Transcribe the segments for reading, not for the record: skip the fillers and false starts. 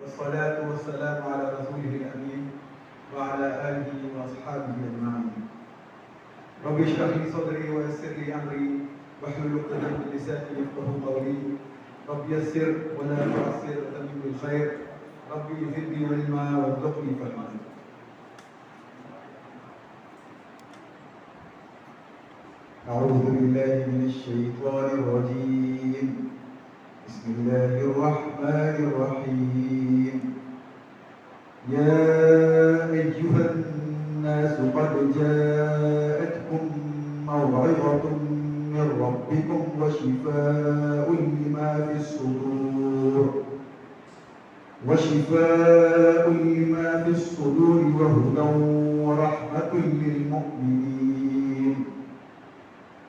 والصلاة والسلام على رسوله الأمين وعلى آله وأصحابه أجمعين. رب اشرح لي صدري ويسر لي أمري واحلل عقدة من لساني يفقهوا قولي. رب يسر ولا تعسر وتمم بالخير. رب زدني علما وارزقني فهما. أعوذ بالله من الشيطان الرجيم. بسم الله الرحمن الرحيم. يا أيها الناس قد جاءتكم موعظة من ربكم وشفاء لما في الصدور وهدى ورحمة للمؤمنين.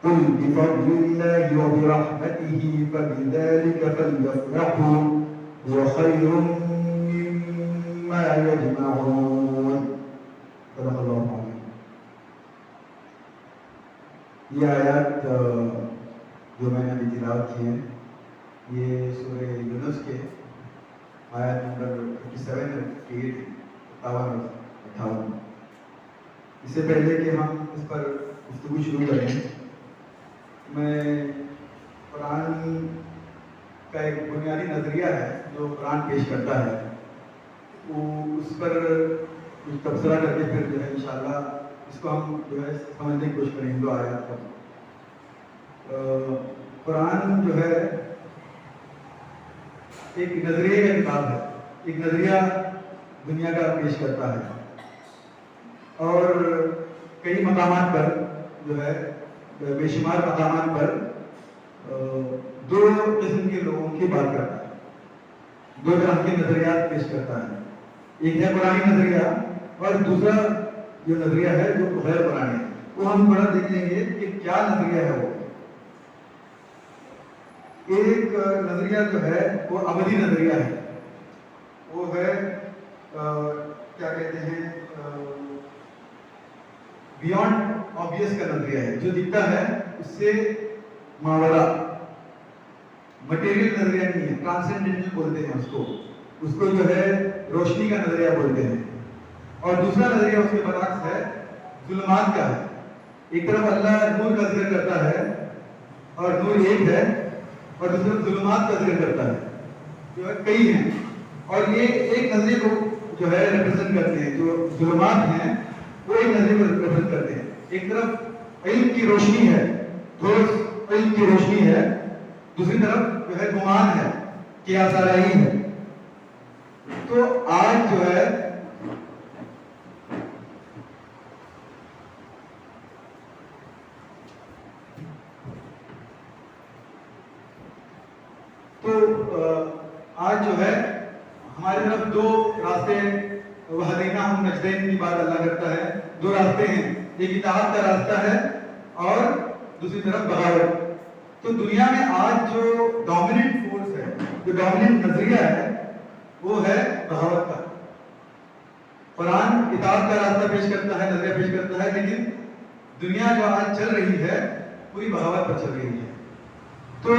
قل بفضل الله وبرحمته فبذلك فليفرحوا هو خير مما يجمعون. صدق الله العظيم. یہ آیات جو میں نے ابھی تلاوت کی ہیں یہ سورہ یونس کے آیات نمبر 57 58. اس سے پہلے کہ ہم اس پر گفتگو شروع کریں میں قرآن کا ایک بنیادی نظریہ ہے جو قرآن پیش کرتا ہے وہ اس پر کچھ تبصرہ کر کے پھر جو ہے انشاءاللہ اس کو ہم جو ہے سمجھنے کی کوشش کریں دو آیات پر. قرآن جو ہے ایک نظریے کا کتاب ہے, ایک نظریہ دنیا کا پیش کرتا ہے اور کئی مقامات پر جو ہے بے شمار مقامات پر دو قسم کے لوگوں کی بات کرتا ہے, دو طرح کے نظریات پیش کرتا ہے. ایک ہے قرآنی نظریہ اور دوسرا جو نظریہ ہے جو غیر قرآنی ہے. وہ ہم بڑا دیکھ لیں گے کہ کیا نظریہ ہے. وہ ایک نظریہ جو ہے وہ ابدی نظریہ ہے, وہ ہے کیا کہتے ہیں بیونڈ آبویس کا نظریہ ہے, جو دکھتا ہے اس سے ماورا, مٹیریل نظریہ نہیں ہے, ٹرانسینڈنٹل بولتے ہیں اس کو جو ہے روشنی کا نظریہ بولتے ہیں. اور دوسرا نظریہ اس کے برعکس ہے, ظلمات کا ہے. ایک طرف اللہ نور کا ذکر کرتا ہے اور نور ایک ہے, اور دوسری طرف ظلمات کا ذکر کرتا ہے جو ہے کئی ہیں, اور یہ ایک نظریے کو جو ہے ریپرزینٹ کرتے ہیں. جو ظلمات ہیں وہ ایک نظریے کو ریپرزینٹ کرتے ہیں. ایک طرف علم کی روشنی ہے, علم کی روشنی ہے, دوسری طرف جو ہے گمان ہے, کیا سارائی ہے. تو آج جو ہے ہماری طرف دو راستے, وَهَدَيْنَاهُ النَّجْدَيْنِ کی بات اللہ کرتا ہے. دو راستے ہیں, ایک اطاعت کا راستہ ہے اور دوسری طرف بغاوت. تو دنیا میں آج جو ڈومیننٹ فورس ہے, جو ڈومیننٹ نظریہ ہے وہ ہے بغاوت کا. قرآن اطاعت کا راستہ پیش کرتا ہے, نظریہ پیش کرتا ہے, لیکن دنیا جو آج چل رہی ہے پوری بغاوت پر چل رہی ہے. تو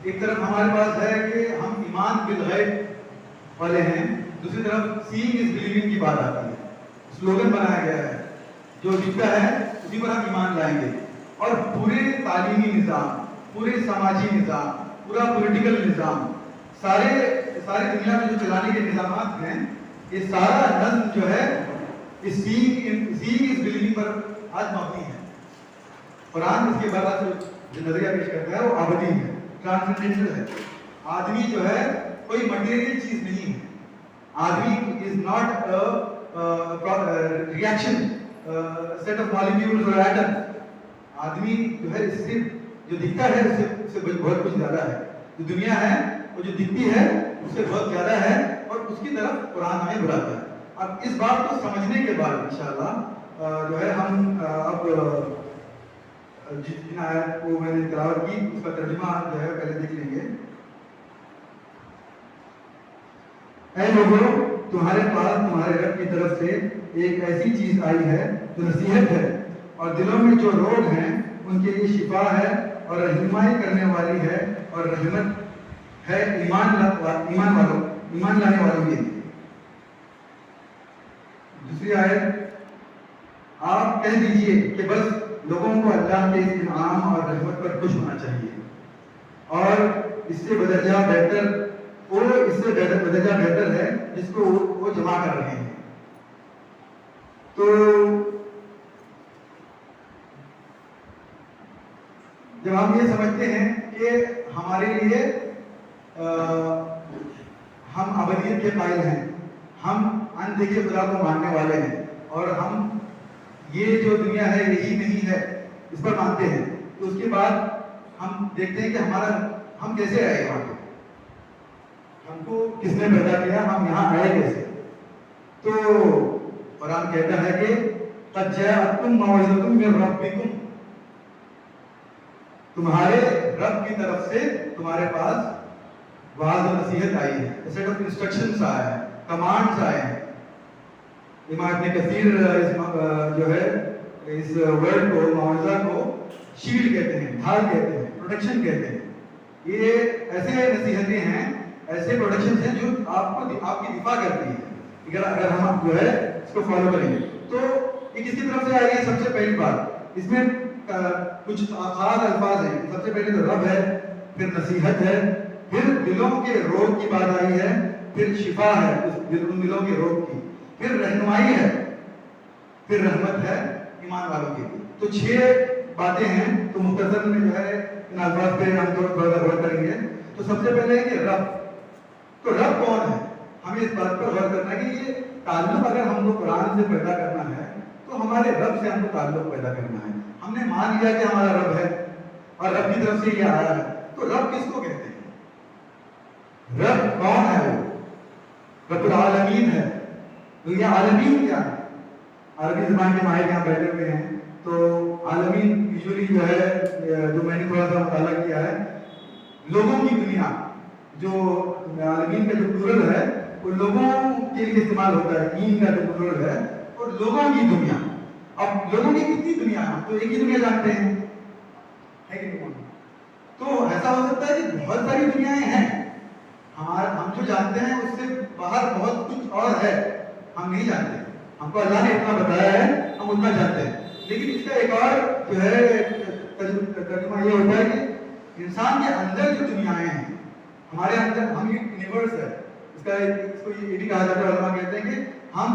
ایک طرف ہمارے پاس ہے کہ ہم ایمان بالغیب والے ہیں, دوسری طرف سینگ از بلیونگ کی بات آتی ہے. سلوگن بنایا گیا ہے جو دکھتا ہے اسی پر ہم ایمان لائیں گے. اور پورے تعلیمی نظام, پورے سماجی نظام, پورا پولیٹیکل نظام, سارے دنیا میں جو چلانے کے نظامات ہیں یہ سارا نظم جو ہے اس سینگ از بلیونگ پر آج مبنی ہے. قرآن اس کے بعد جو نظریہ پیش کرتا ہے وہ ابدی ہے, ٹرانسینڈنٹل ہے. آدمی جو ہے کوئی مٹیریل چیز نہیں ہے. آدمی is not reaction set of molecules اور ایٹم. آدمی جو ہے اس سے جو دکھتا ہے اس سے بہت کچھ زیادہ ہے. جو دنیا ہے وہ جو دکھتی ہے اس سے بہت زیادہ ہے, اور اس کی طرف قرآن ہمیں بلاتا ہے. اب اس بات کو سمجھنے کے بعد انشاءاللہ جو ہے ہم اب جن آیت کو میں نے تلاوت کی اس کا ترجمہ جو ہے پہلے دیکھ لیں گے. اے لوگوں, تمہارے پاس تمہارے رب کی طرف سے ایک ایسی چیز آئی ہے جو نصیحت ہے, اور دلوں میں جو روگ ہیں ان کے لیے شفا ہے, اور رہنمائی کرنے والی ہے, اور رحمت ہے ایمان والوں ایمان لانے والوں کے لیے. دوسری آیت آپ کہہ دیجئے کہ بس لوگوں کو اللہ کے انعام اور رحمت پر خوش ہونا چاہیے اور اس سے بدرجہ بہتر ہے جس کو وہ جمع کر رہے ہیں. تو جب ہم یہ سمجھتے ہیں کہ ہمارے لیے ہم ابدیت کے قائل ہیں, ہم اندیکھے خدا کو ماننے والے ہیں اور ہم یہ جو دنیا ہے یہی نہیں ہے اس پر مانتے ہیں, تو اس کے بعد ہم دیکھتے ہیں کہ ہم کیسے آئے وہاں پہ, ہم کو کس نے پیدا کیا, ہم یہاں آئے کیسے. تو قرآن کہتا ہے کہ قد جاءتکم موعظۃ من ربکم, تمہارے رب کی طرف سے تمہارے پاس وعظ و نصیحت آئی ہے, سیٹ آف انسٹرکشنز آئے ہیں, کمانڈز آئے ہیں. امام ابن کثیر جو ہے اس ورڈ کو, موعظہ کو شیلڈ کہتے ہیں, ڈھال کہتے ہیں, پروٹیکشن کہتے ہیں. یہ ایسے نصیحتیں ہیں, ایسے پروٹیکشنز ہیں جو آپ کی دفاع کرتی ہیں اگر ہم جو ہے اس کو فالو کریں گے. تو یہ کس کی طرف سے آئی ہے؟ سب سے پہلی بات اس میں کچھ خاص الفاظ ہیں. سب سے پہلے تو رب ہے, پھر نصیحت ہے, پھر دلوں کے روگ کی بات آئی ہے, پھر شفا ہے ان دلوں کے روگ کی, پھر رہنمائی ہے, پھر رحمت ہے ایمان والوں کے لیے. تو 6 باتیں ہیں. تو مختصر میں جو ہے ان الفاظ پہ ہم غور کریں گے. تو سب سے پہلے ہے کہ رب. تو رب کون ہے؟ ہمیں اس بات پر غور کرنا ہے کہ یہ تعلق اگر ہم کو قرآن سے پیدا کرنا ہے تو ہمارے رب سے ہم کو تعلق پیدا کرنا ہے. ہم نے مان لیا کہ ہمارا رب ہے اور رب کی طرف سے یہ آیا ہے. تو رب کس کو کہتے ہیں؟ رب کون ہے؟ وہ رب العالمین ہے. تو یہ عالمین کیا ہے؟ عربی زبان کے ماہر یہاں بیٹھے ہوئے ہیں. تو عالمین یوزلی جو ہے, جو میں نے تھوڑا سا مطالعہ کیا ہے, لوگوں کی دنیا. جو عالمین کا جو پلورل ہے وہ لوگوں کے لیے استعمال ہوتا ہے, دین کا جو پلورل ہے, اور لوگوں کی دنیا. اب لوگوں کی کتنی دنیا ہے؟ تو ایک ہی دنیا جانتے ہیں, ہے کہ نہیں؟ تو ایسا ہو سکتا ہے کہ بہت ساری دنیایں ہیں, ہم جو جانتے ہیں اس سے باہر بہت کچھ اور ہے, ہم نہیں جانتے. ہم کو اللہ نے اتنا بتایا ہے, ہم اتنا جانتے ہیں. لیکن اس کا ایک اور جو ہے ترجمہ یہ ہوتا ہے کہ انسان کے اندر جو دنیایں ہیں, ہمارے اندر ہم ایک یونیورس ہے. اس کو یہ بھی کہا جاتا ہے, علماء کہتے ہیں کہ ہم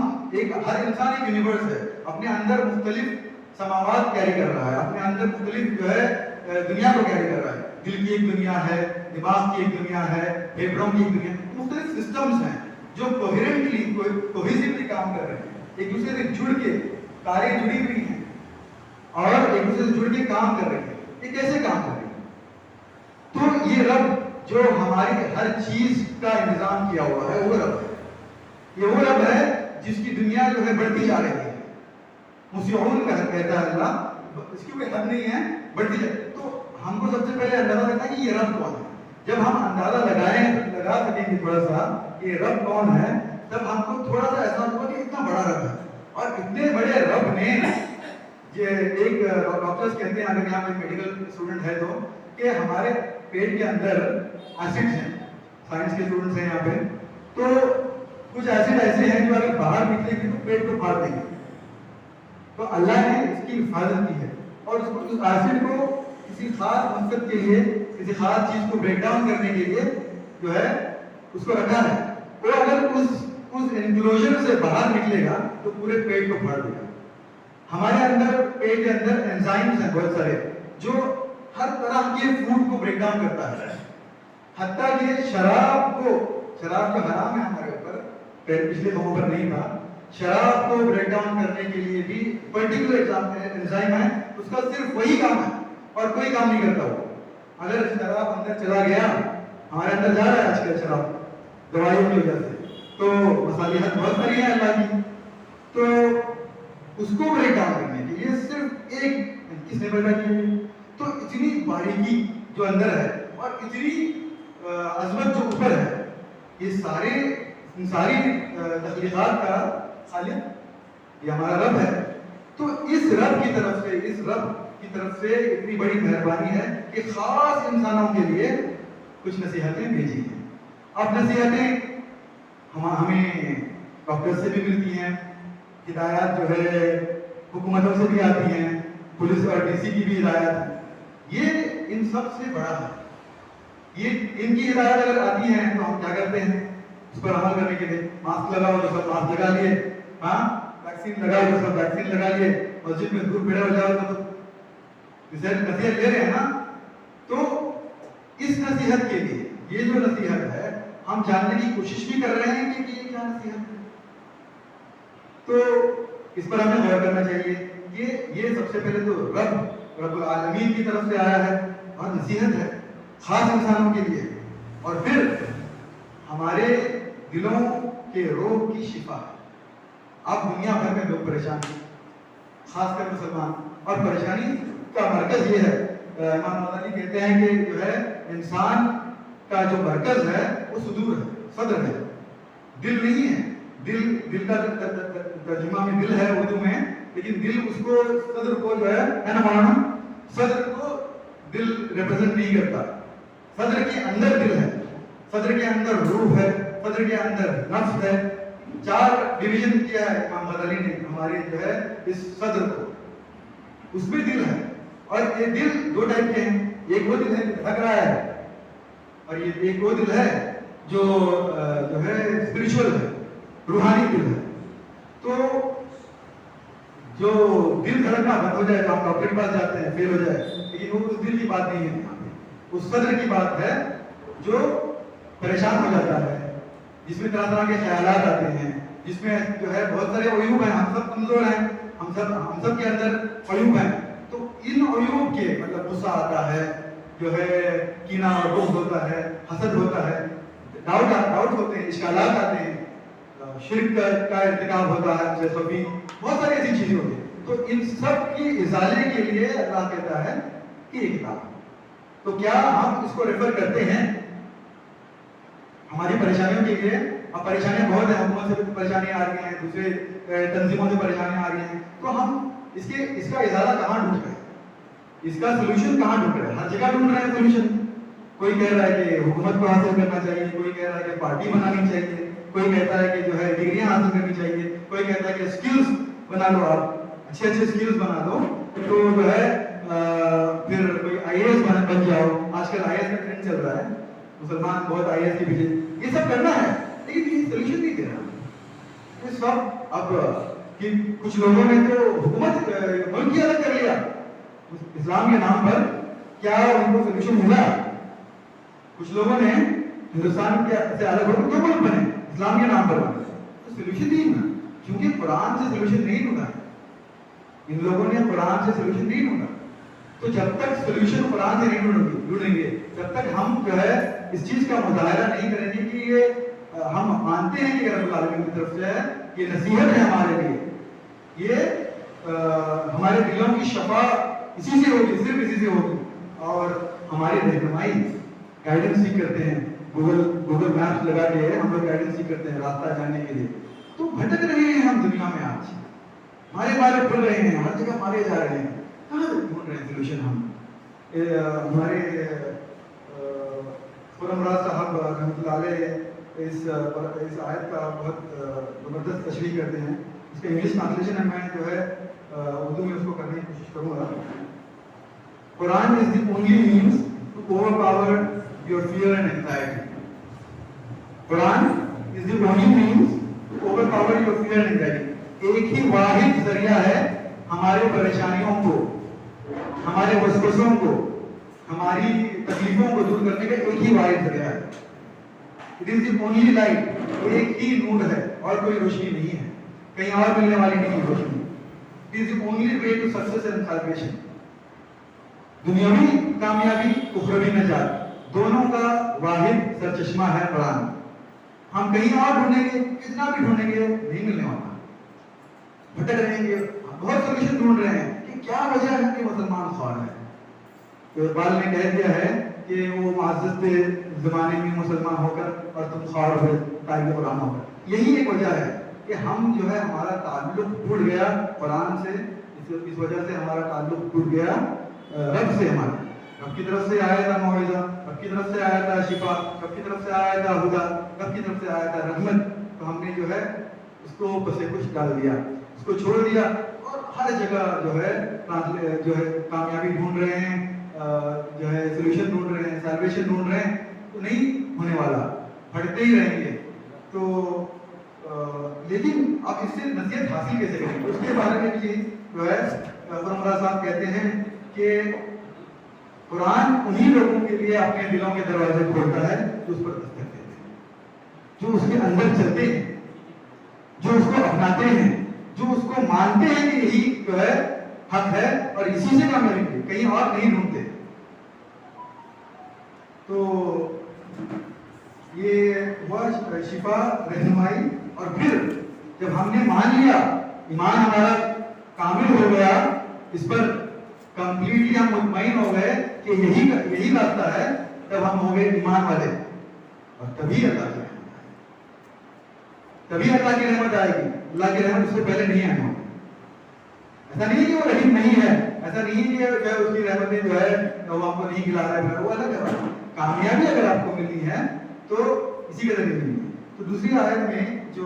ہر انسان ایک یونیورس ہے, اپنے اندر مختلف سماوات کیری کر رہا ہے, اپنے اندر مختلف جو ہے دنیا کو کیری کر رہا ہے. دل کی ایک دنیا ہے, دماغ کی ایک دنیا ہے, پھیپھڑوں کی ایک دنیا, مختلف سسٹمز ہیں جو کوہیسیولی کام کر رہے ہیں, ایک دوسرے سے جڑ کے, تاریں جڑی ہوئی ہیں اور ایک دوسرے سے جڑ کے کام کر رہے ہیں. یہ کیسے کام کر رہے ہیں؟ تو یہ رب جو ہماری ہر چیز کا انتظام کیا ہوا ہے وہ رب ہے. یہ وہ رب ہے جس کی دنیا جو ہے بڑھتی جا رہی ہے. مسیحون کا کہتا ہے اللہ, اس کی کوئی حد نہیں ہے, بڑھتی جا. تو ہم کو سب سے پہلے اندازہ کرنا ہے کہ یہ رب کون ہے. جب ہم اندازہ لگا سکیں گے تھوڑا سا کہ یہ رب کون ہے, تب ہم کو تھوڑا سا احساس ہوگا کہ اتنا بڑا رب ہے. اور اتنے بڑے رب نے, ایک ڈاکٹرز کہتے ہیں, اگر یہاں پہ میڈیکل اسٹوڈنٹ ہے تو, کہ ہمارے پیٹ کے اندر ایسڈ ہیں, سائنس کے اسٹوڈنٹس ہیں یہاں پہ, تو کچھ ایسڈ ایسے ہیں جو اگر باہر نکلیں گے تو پیٹ کو پھاڑ دیں گے. تو اللہ نے اس کی حفاظت کی ہے اور اس ایسڈ کو کسی خاص مقصد کے لیے, کسی خاص چیز کو بریک ڈاؤن کرنے کے لیے جو ہے اس کو رکھا ہے. وہ اگر اس انکلوژر سے باہر نکلے گا تو پورے پیٹ کو پھاڑ دے گا. ہمارے اندر پیٹ کے اندر انزائمز ہیں بہت سارے جو ہر طرح کے فوڈ کو بریک ڈاؤن کرتا ہے. حتیٰ کہ شراب جو حرام ہے ہمارے اوپر, پچھلے قوموں پر نہیں تھا, شراب کو بریک ڈاؤن کرنے کے لیے بھی پرٹیکولر انزائم ہے, اس کا صرف وہی کام ہے اور کوئی کام نہیں کرتا. وہ اگر شراب اندر چلا گیا, ہمارے اندر جا رہا ہے آج کل شراب دوائیوں کی وجہ سے, تو مصالحت بہت ساری ہے اللہ کی, تو اس کو بریک ڈاؤن کرنے کے لیے صرف ایک کس نے پیدا کی ہے. تو اتنی باریکی جو اندر ہے اور اتنی عظمت جو اوپر ہے, یہ ساری تخلیقات کا خالق یہ ہمارا رب ہے. تو اس رب کی طرف سے اتنی بڑی مہربانی ہے کہ خاص انسانوں کے لیے کچھ نصیحتیں بھیجی ہیں. اب نصیحتیں ہمیں ڈاکٹر سے بھی ملتی ہیں، ہدایات جو ہے حکومتوں سے بھی آتی ہیں، پولیس اور ڈی سی کی بھی ہدایات ہے. یہ ان سب سے بڑا ہے. یہ ان کی ہدایت اگر آتی ہیں تو ہم کیا کرتے ہیں اس پر عمل کرنے کے لیے؟ ماسک لگاؤ تو سب ماسک لگا لیے، ہاں ویکسین لگاؤ تو سب ویکسین لگا لیے، مسجد میں دور بھیڑے ہو جاؤ تو نصیحت لے رہے ہیں نا. تو اس نصیحت کے لیے یہ جو نصیحت ہے ہم جاننے کی کوشش بھی کر رہے ہیں کہ یہ کیا نصیحت ہے. تو اس پر ہمیں غور کرنا چاہیے کہ یہ سب سے پہلے تو رب العالمین کی طرف سے آیا ہے اور نصیحت ہے خاص انسانوں کے لیے، اور پھر ہمارے دلوں کے روگ کی شفا ہے. اب دنیا بھر میں لوگ پریشان ہیں، خاص کر مسلمان، اور پریشانی کا مرکز یہ ہے. امام غزالی کہتے ہیں کہ جو ہے انسان کا جو مرکز ہے وہ صدور ہے، صدر ہے، دل نہیں ہے. دل کا ترجمہ میں دل ہے اردو میں، لیکن دل اس کو صدر کو جو ہے نا مولانا، صدر کو دل ریپرزنٹ نہیں کرتا. صدر کے اندر دل ہے، صدر کے اندر روح ہے، صدر کے اندر نفس ہے. 4 ڈویژن کیا ہے امام غزالی نے ہمارے جو ہے اس صدر کو، اس میں دل ہے. اور یہ دل 2 ٹائپ کے ہیں، ایک وہ دل ہے جو دھڑک رہا ہے، اور یہ ایک وہ دل ہے جو ہے اسپرچول ہے، روحانی دل ہے. تو جو دل دھڑکنا بند ہو جائے تو ہم ڈاکٹر کے پاس جاتے ہیں، فیل ہو جائے، لیکن وہ اس دل کی بات نہیں ہے، اس صدر کی بات ہے جو پریشان ہو جاتا ہے، جس میں طرح طرح کے خیالات آتے ہیں، جس میں جو ہے بہت سارے عیوب ہیں. ہم سب کمزور ہیں، ہم سب کے اندر عیوب ہیں. تو ان عیوب کے مطلب غصہ آتا ہے، جو ہے کینہ اور بغض ہوتا ہے، حسد ہوتا ہے، ڈاؤٹ ہوتے ہیں، اشکالات آتے ہیں، شرک کا ارتکاب ہوتا ہے، جیسے بہت ساری ایسی چیزیں ہوتی ہیں. تو ان سب کی ازالے کے لیے اللہ کہتا ہے کہ یہ کتاب. تو کیا ہم اس کو ریفر کرتے ہیں ہماری پریشانیوں کے لیے؟ اب پریشانیاں بہت ہیں، حکومت سے بھی پریشانیاں آ رہی ہیں، دوسرے تنظیموں سے پریشانیاں آ رہی ہیں. تو ہم اس کا ازالہ کہاں ڈھونڈ رہے ہیں؟ اس کا سولوشن کہاں ڈھونڈ رہے ہیں؟ ہر جگہ ڈھونڈ رہے ہیں سولوشن. کوئی کہہ رہا ہے کہ حکومت کو حاصل کرنا چاہیے، کوئی کہہ رہا ہے کہ پارٹی بنانی چاہیے، کوئی کہتا ہے کہ جو ہے ڈگریاں حاصل کرنی چاہیے، کوئی کہتا ہے کہ اسکلز بنا لو، آپ اچھے اسکلز بنا لو تو جو ہے پھر کوئی آئی اے ایس بن جاؤ. آج کل آئی اے ایس کا ٹرینڈ چل رہا ہے، مسلمان بہت آئی اے ایس کے پیچھے. یہ سب کرنا ہے لیکن یہ سولوشن نہیں دے رہا. یہ سب اب کہ کچھ لوگوں نے تو حکومت ملک ہی الگ کر لیا اسلام کے نام پر. کیا ان کو سولوشن ملا؟ کچھ لوگوں نے ہندوستان سے الگ ہو کر 2 ملک بنے اسلام کے نام پر بنے. تو سولوشن نہیں ملا کیونکہ قرآن سے سولوشن نہیں ڈھونڈا. ان لوگوں نے قرآن سے سولوشن نہیں ڈھونڈا. تو جب تک سولوشن قرآن سے نہیں ڈھونڈیں گے، جب تک ہم جو ہے اس چیز کا مظاہرہ نہیں کریں گے کہ یہ ہم مانتے ہیں کہ رب العالمین کی طرف سے ہے، یہ نصیحت ہے ہمارے لیے، یہ ہمارے دلوں کی شفا اسی سے ہوگی، صرف اسی سے ہوگی. اور ہماری رہنمائی گائیڈنس سیکھ کرتے ہیں، گوگل میپس لگا کے ہم لوگ گائیڈنس سیکھ کرتے ہیں راستہ جاننے کے لیے. تو بھٹک رہے ہیں ہم دنیا میں، آج ہمارے بارے پھول رہے ہیں، ہر جگہ مارے جا رہے ہیں. کہاں تک ڈھونڈ رہے ہیں سولوشن ہم؟ ہمارے خرم راز صاحب رحمۃ اللہ علیہ اس آیت کا بہت زبردست تشریح کرتے ہیں. اس کا انگلش ٹرانسلیشن ہے، میں جو ہے اردو میں اس کو کرنے کی کوشش کروں گا. قرآن is the only means to overpower your fear and anxiety. Quran is the only means to overpower your fear and anxiety. ایک ہی واحد ذریعہ ہے ہمارے پریشانیوں کو، ہمارے وسوسوں کو، ہماری تکلیفوں کو دور کرنے کا ایک ہی واحد ذریعہ ہے. It is the only light. ایک ہی نور ہے اور کوئی روشنی نہیں ہے، کہیں اور ملنے والی نہیں روشنی. It is the only way to success and salvation. دنیاوی کامیابی، اخروی نجات، دونوں کا واحد سرچشمہ ہے قرآن. ہم کہیں اور ڈھونڈیں گے، کتنا بھی ڈھونڈیں گے نہیں ملنے والا. بھٹک رہیں گے، بہت سولوشن ڈھونڈ رہے ہیں کہ کیا وجہ ہے کہ مسلمان خوار ہے. تو اقبال نے کہہ دیا ہے کہ وہ معزز تھے زمانے میں مسلمان ہو کر اور تم خوار ہوئے طالب قرآن ہو کر. یہی ایک وجہ ہے کہ ہم جو ہے ہمارا تعلق ٹوٹ گیا قرآن سے. اس وجہ سے ہمارا تعلق ٹوٹ گیا رب سے. ہمارا رب کی طرف سے آیا تھا موعظہ، رب کی طرف سے آیا تھا شفا، رب کی طرف سے آیا تھا ہدیٰ، رب کی طرف سے آیا تھا رحمت. تو ہم نے جو ہے اس کو بس کچھ ڈال دیا، اس کو چھوڑ دیا، اور ہر جگہ جو ہے کامیابی ڈھونڈ رہے ہیں، جو ہے سولوشن ڈھونڈ رہے ہیں، سالویشن ڈھونڈ رہے ہیں، تو نہیں ہونے والا، پھٹتے ہی رہیں گے۔ تو لیکن آپ اس سے نصیحت حاصل کیسے کریں گے؟ اس کے بارے میں بھی جو ہے فرمرا صاحب کہتے ہیں کہ قرآن انہی لوگوں کے لیے اپنے دلوں کے دروازے کھولتا ہے جو اس پر دستک دیتے ہیں، جو اس کے اندر چلتے ہیں، جو اس کو اپناتے ہیں، جو اس کو مانتے ہیں کہ یہی جو ہے حق ہے اور اسی سے کامیابی ہے، کہیں اور نہیں ڈھونڈتے۔ تو یہ ہوا شفا، رہنمائی، اور پھر جب ہم نے مان لیا، ایمان ہمارا کامل ہو گیا، اس پر کمپلیٹلی ہم مطمئن ہو گئے کہ یہی راستہ ہے، تب ہم ہو گئے ایمان والے، اور تبھی اللہ کی رحمت آئے گی۔ اللہ کی رحمت اس سے پہلے نہیں آئی ہوگی۔ ایسا نہیں ہے کہ وہ رحیم نہیں ہے، ایسا نہیں ہے کہ اس کی رحمتیں جو ہے وہ آپ کو نہیں کھلا رہا ہے، وہ الگ ہے۔ کامیابی اگر آپ کو ملنی ہے تو اسی کے ذریعے ملنی ہے۔ تو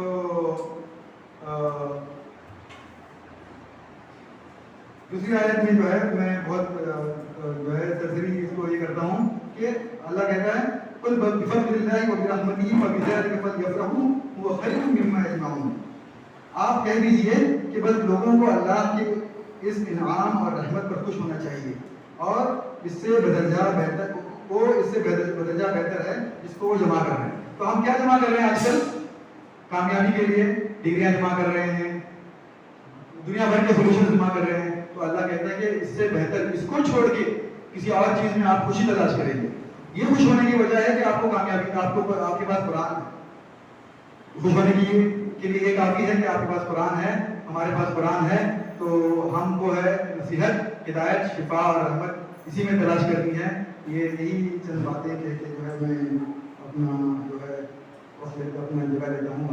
دوسری آیت میں جو ہے میں بہت جو ہے تسریح اس کو یہ کرتا ہوں کہ اللہ کہتا ہے قل بفضل اللہ وبرحمتہ فبذلک فلیفرحوا هو خیر مما یجمعون۔ آپ کہہ دیجئے کہ بس لوگوں کو اللہ کے اس انعام اور رحمت پر خوش ہونا چاہیے، اور اس سے بدرجہ بہتر ہے جس کو وہ جمع کر رہے ہیں۔ تو ہم کیا جمع کر رہے ہیں آج کل؟ کامیابی کے لیے ڈگریاں جمع کر رہے ہیں، دنیا بھر کے سولوشن جمع کر رہے ہیں۔ تو اللہ کہتا ہے کہ اس سے بہتر، اس کو چھوڑ کے کسی اور چیز میں آپ خوشی تلاش کریں گے۔ یہ خوش ہونے کی وجہ ہے کہ آپ کو کامیابی، آپ کے پاس قرآن ہے۔ خوش ہونے کے لیے یہ کافی ہے کہ آپ کے پاس قرآن ہے، ہمارے پاس قرآن ہے، تو ہم کو ہے نصیحت، ہدایت، شفا اور رحمت اسی میں تلاش کرنی ہے۔ یہی چند باتیں کہہ کے جو ہے میں اپنا جو ہے اپنا جگہ لیتا ہوں۔